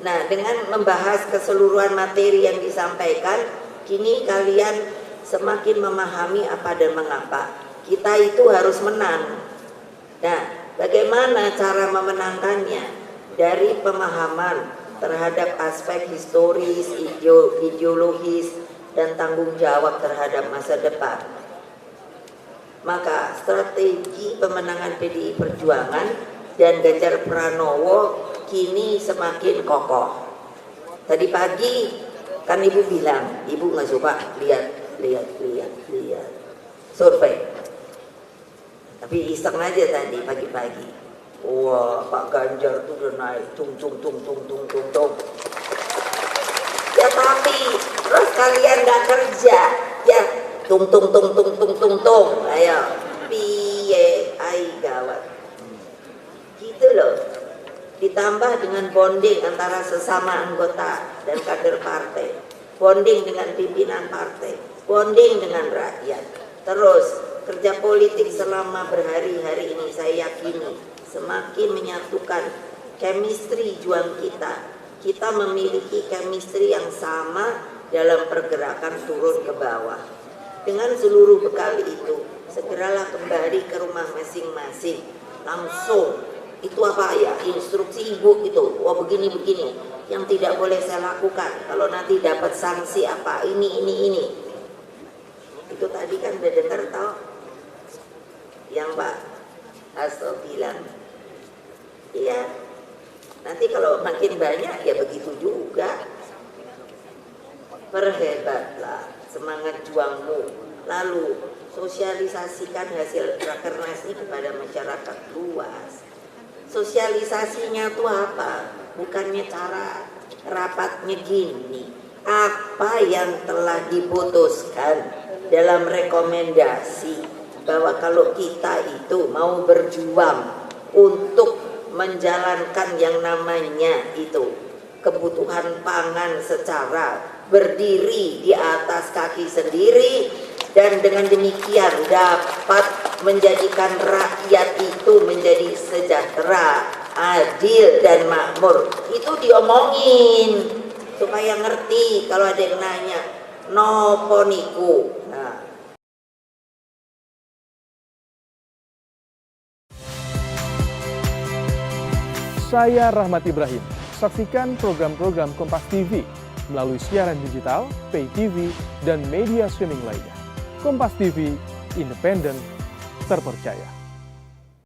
Nah, dengan membahas keseluruhan materi yang disampaikan, kini kalian semakin memahami apa dan mengapa kita itu harus menang. Nah, bagaimana cara memenangkannya? Dari pemahaman terhadap aspek historis, ideologis, dan tanggung jawab terhadap masa depan. Maka strategi pemenangan PDI Perjuangan dan Ganjar Pranowo kini semakin kokoh. Tadi pagi kan ibu bilang, ibu nggak suka lihat survei, tapi iseng aja tadi pagi-pagi. Wah, Pak Ganjar tuh udah naik tung. Ya tapi terus kalian nggak kerja, ya tung. Ayo, piye, ai gawat. Gitu loh. Ditambah dengan bonding antara sesama anggota dan kader partai, bonding dengan pimpinan partai, bonding dengan rakyat. Terus kerja politik selama berhari-hari ini saya yakini semakin menyatukan chemistry juang kita. Kita memiliki chemistry yang sama dalam pergerakan turun ke bawah. Dengan seluruh bekal itu, segeralah kembali ke rumah masing-masing. Langsung, itu apa ya, instruksi ibu itu, wah begini. Yang tidak boleh saya lakukan, kalau nanti dapat sanksi apa, ini. Itu tadi kan udah dengar tau, yang Pak Hasto bilang. Iya, nanti kalau makin banyak ya begitu juga. Perhebatlah semangat juangmu, lalu sosialisasikan hasil rakernas ini kepada masyarakat luas. Sosialisasinya tuh apa? Bukannya cara rapatnya gini. Apa yang telah diputuskan dalam rekomendasi bahwa kalau kita itu mau berjuang untuk menjalankan yang namanya itu kebutuhan pangan secara berdiri di atas kaki sendiri, dan dengan demikian dapat menjadikan rakyat itu menjadi sejahtera, adil dan makmur. Itu diomongin supaya ngerti kalau ada yang nanya nopo niku. Nah, saya Rahmat Ibrahim. Saksikan program-program Kompas TV melalui siaran digital, pay TV, dan media streaming lainnya. Kompas TV, independen, terpercaya.